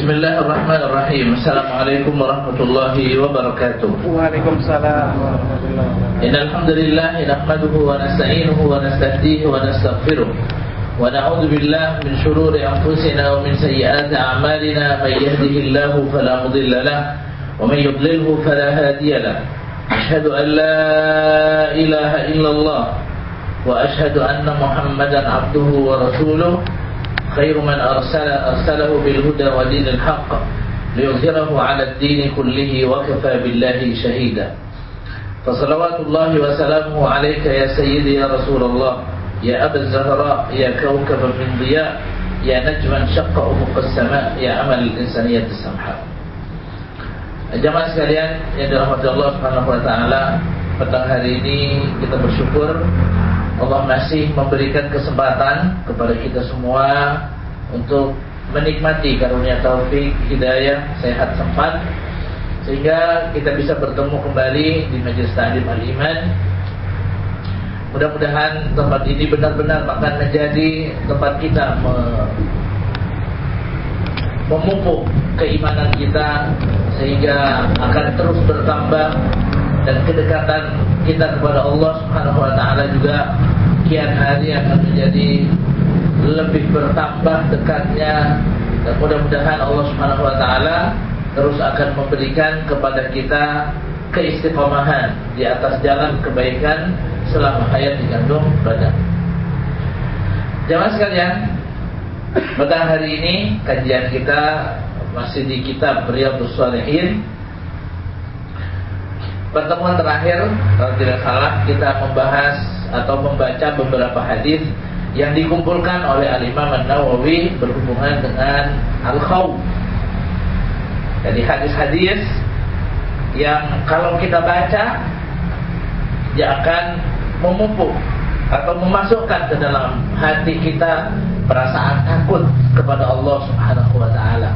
Bismillahirrahmanirrahim. Assalamualaikum warahmatullahi wabarakatuh. Waalaikumsalam warahmatullahi wabarakatuh. Innal hamdalillah nahmaduhu wa nasta'inuhu wa nastahdihi wa nastaghfiruh. Wa na'udzu billahi min shururi anfusina wa min sayyiati a'malina. May yahdihillahu fala mudilla lahu wa may yudlilhu fala hadiya lahu. Asyhadu an la ilaha illallah wa asyhadu anna Muhammadan 'abduhu wa rasuluh. خير من أرسله بالهدى ودين الحق ليظهره على الدين كله وكفى بالله شهيدا فصلوات الله وسلامه عليك يا سيدي يا رسول الله يا أبا الزهراء يا كوكبا من ضياء يا نجما شق أفق السماء يا أمل الإنسانية السمحاء. Jamaah sekalian yang dirahmati Allah Subhanahu wa taala, petang hari ini kita bersyukur Allah masih memberikan kesempatan kepada kita semua untuk menikmati karunia taufik, hidayah, sehat sempat, sehingga kita bisa bertemu kembali di Majelis Ta'lim Al-Iman. Mudah-mudahan tempat ini benar-benar akan menjadi tempat kita memupuk keimanan kita, sehingga akan terus bertambah, dan kedekatan kita kepada Allah Subhanahu wa taala juga kian hari akan menjadi lebih bertambah dekatnya, dan mudah-mudahan Allah Subhanahu wa taala terus akan memberikan kepada kita keistiqomahan di atas jalan kebaikan selama hayat digandung badan. Jamaah sekalian, pada hari ini kajian kita masih di kitab Riyadhus Shalihin. Pertemuan terakhir, kalau tidak salah, kita membahas atau membaca beberapa hadis yang dikumpulkan oleh Al-Imam An-Nawawi berhubungan dengan Al-Khawf. Jadi hadis-hadis yang kalau kita baca, dia akan memupuk atau memasukkan ke dalam hati kita perasaan takut kepada Allah Subhanahu wa taala.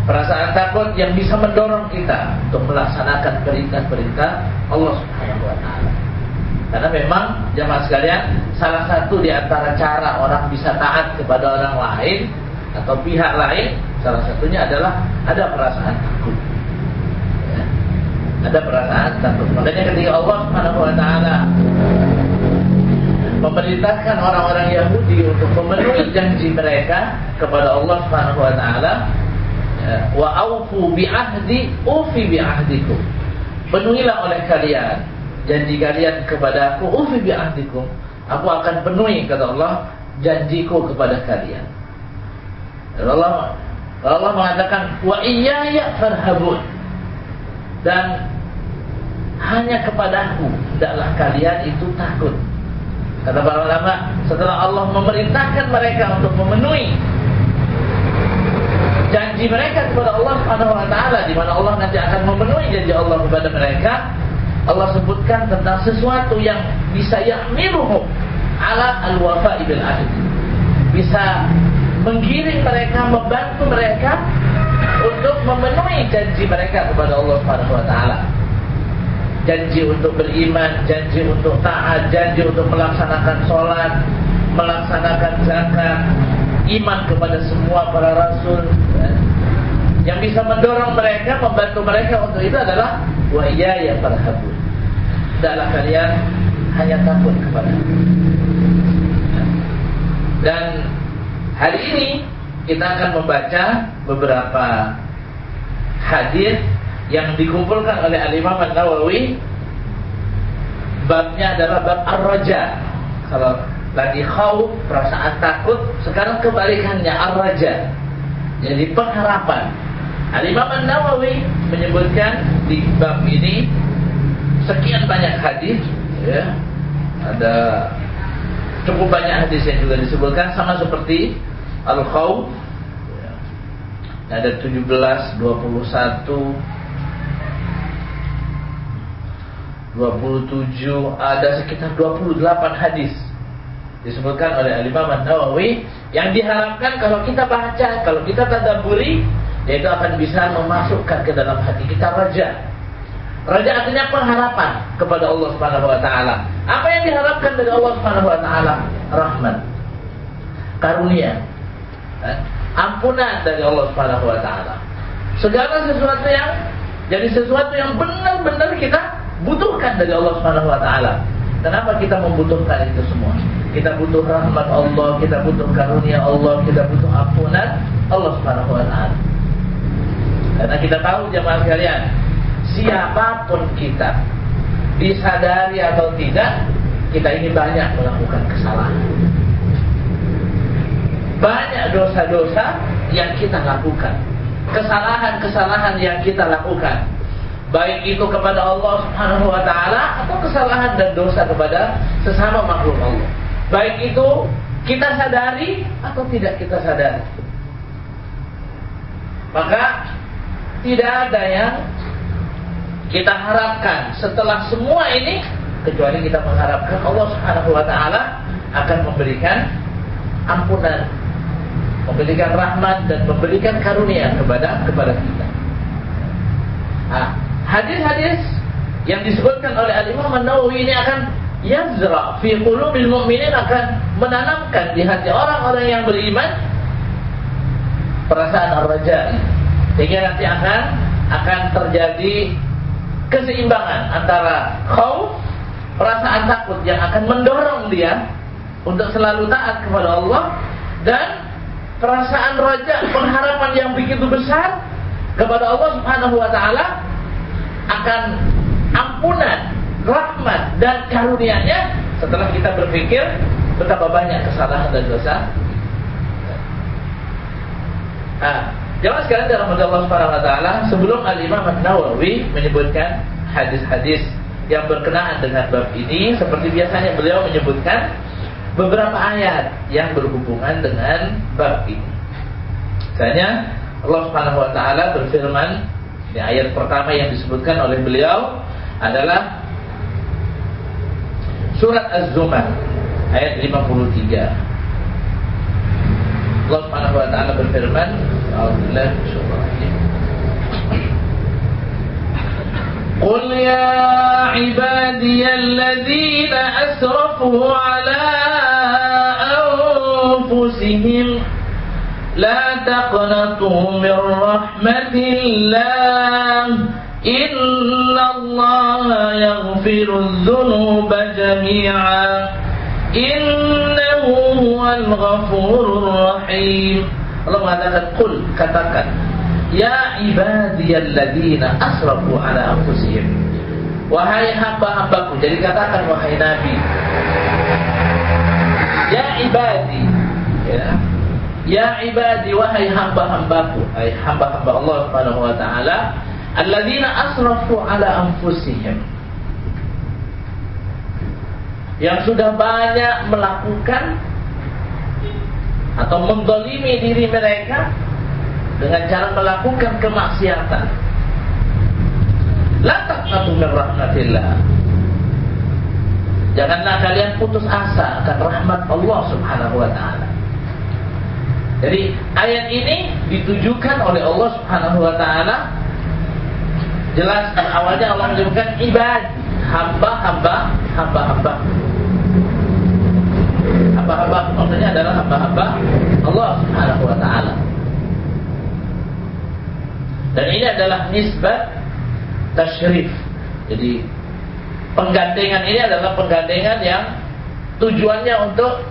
Perasaan takut yang bisa mendorong kita untuk melaksanakan perintah-perintah Allah Subhanahu wa taala. Karena memang jamaah sekalian, salah satu di antara cara orang bisa taat kepada orang lain atau pihak lain, salah satunya adalah ada perasaan takut. Ya. Ada perasaan takut. Makanya ketika Allah Subhanahu wa taala memerintahkan orang-orang Yahudi untuk memenuhi janji mereka kepada Allah Subhanahu wa taala, wa aufu bi ahdi ufi bi ahdikum, penuhilah oleh kalian janji kalian kepada aku, ufi bi ahdikum, aku akan penuhi kata Allah janjiku kepada kalian. Allah mengatakan wa iyaya farhabun, dan hanya kepadaku hendaklah kalian itu takut. Kata para ulama, setelah Allah memerintahkan mereka untuk memenuhi janji mereka kepada Allah Subhanahu wa taala, di mana Allah nanti akan memenuhi janji Allah kepada mereka, Allah sebutkan tentang sesuatu yang bisa ya'miruhum ala al-wafa'i bil ahd, bisa menggiring mereka, membantu mereka untuk memenuhi janji mereka kepada Allah Subhanahu wa taala. Janji untuk beriman, janji untuk taat, janji untuk melaksanakan sholat, melaksanakan zakat, iman kepada semua para rasul. Yang bisa mendorong mereka, membantu mereka untuk itu adalah wa iyaya farhabun, hendaklah kalian hanya takut kepada aku. Dan hari ini kita akan membaca beberapa hadis yang dikumpulkan oleh Al-Imam An-Nawawi. Babnya adalah bab ar-raja. Kalau tadi khauf, perasaan takut, sekarang kebalikannya ar-raja, jadi pengharapan. Al-Imam An-Nawawi menyebutkan di bab ini sekian banyak hadis, ya. Ada cukup banyak hadis yang juga disebutkan, sama seperti al-khauf, ya. Ada 17, 21, 27, ada sekitar 28 hadis disebutkan oleh Al-Imam An-Nawawi yang diharapkan kalau kita baca, kalau kita tadabburi, yaitu akan bisa memasukkan ke dalam hati kita raja. Raja artinya pengharapan kepada Allah Subhanahu wa taala. Apa yang diharapkan dari Allah Subhanahu wa taala? Rahmat, karunia. ampunan dari Allah Subhanahu wa taala. Segala sesuatu yang benar-benar kita butuhkan dari Allah Subhanahu wa taala. Kenapa kita membutuhkan itu semua? Kita butuh rahmat Allah, kita butuh karunia Allah, kita butuh ampunan Allah Subhanahu wa taala. Karena kita tahu jemaah sekalian, siapapun kita, disadari atau tidak, kita ini banyak melakukan kesalahan. Banyak dosa-dosa yang kita lakukan, kesalahan-kesalahan yang kita lakukan, baik itu kepada Allah Subhanahu wa taala atau kesalahan dan dosa kepada sesama makhluk Allah. Baik itu kita sadari atau tidak kita sadari. Maka tidak ada yang kita harapkan setelah semua ini kecuali kita mengharapkan Allah Subhanahu wa taala akan memberikan ampunan, memberikan rahmat dan memberikan karunia kepada kita. Hadis-hadis yang disebutkan oleh Al-Imam An-Nawawi ini akan yazra fi qulubil mu'minin, akan menanamkan di hati orang-orang yang beriman perasaan ar-raja, sehingga nanti akan terjadi keseimbangan antara khauf, perasaan takut yang akan mendorong dia untuk selalu taat kepada Allah, dan perasaan raja, pengharapan yang begitu besar kepada Allah Subhanahu wa taala akan ampunan, rahmat dan karunia-Nya setelah kita berpikir betapa banyak kesalahan dan dosa. Jemaah sekalian dalam Allah Subhanahu wa taala, sebelum Al-Imam An-Nawawi menyebutkan hadis-hadis yang berkenaan dengan bab ini, seperti biasanya beliau menyebutkan beberapa ayat yang berhubungan dengan bab ini. Misalnya Allah Subhanahu wa taala berfirman, di ayat pertama yang disebutkan oleh beliau adalah surat Az-Zumar ayat 53. Allah Subhanahu wa taala berfirman, a'udzubillahi minasyaitonir rajim. Qul ya ibadiyalladzina asrafu ala anfusihim la taqnatu min rahmatillah innallaha yaghfirudz dzunuba jami'a innahu huwal ghafurur rahim. Allah mengatakan, qul, katakan, ya ibadiyalladzina asrafu ala anfusihim, wahai hamba-hambaku. Jadi katakan wahai Nabi, ya ibadi, ya ibadi, wahai hamba-hambaku, wahai hamba-hamba Allah Subhanahu wa taala, alladzina asrafu ala anfusihim, yang sudah banyak melakukan atau menzalimi diri mereka dengan cara melakukan kemaksiatan. La taqnatu min rahmatillah, janganlah kalian putus asa akan rahmat Allah Subhanahu wa taala. Jadi ayat ini ditujukan oleh Allah Subhanahu wa taala, jelas awalnya Allah menyebutkan ibad, hamba-hamba. Hamba-hamba maksudnya adalah hamba-hamba Allah Subhanahu wa taala. Dan ini adalah nisbat tasyrif. Jadi penggandengan ini adalah penggandengan yang tujuannya untuk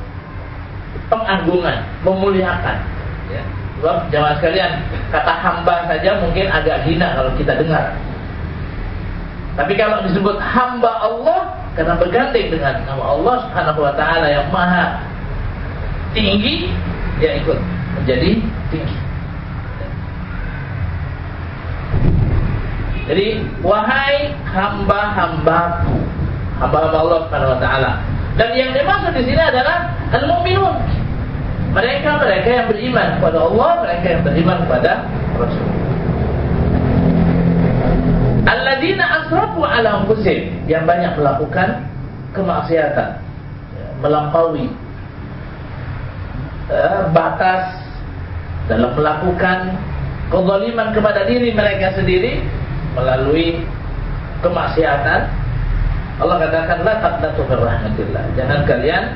pengagungan, memuliakan. Ya. Sebab jemaah sekalian, kata hamba saja mungkin agak hina kalau kita dengar. Tapi kalau disebut hamba Allah, karena bergandeng dengan nama Allah Subhanahu wa taala yang maha tinggi, dia ikut menjadi tinggi. Jadi wahai hamba-hambaku, hamba-hamba Allah Subhanahu wa taala. Dan yang dimaksud di sini adalah al-mu'minun. Mereka yang beriman kepada Allah, mereka yang beriman kepada Rasul. Alladzina asrafu ala anfusihim, yang banyak melakukan kemaksiatan, melampaui batas dalam melakukan kezaliman kepada diri mereka sendiri melalui kemaksiatan. Allah katakan, la taqnatu min rahmatillah, jangan kalian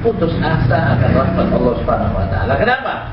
putus asa akan rahmat Allah Subhanahu wa taala. Kenapa?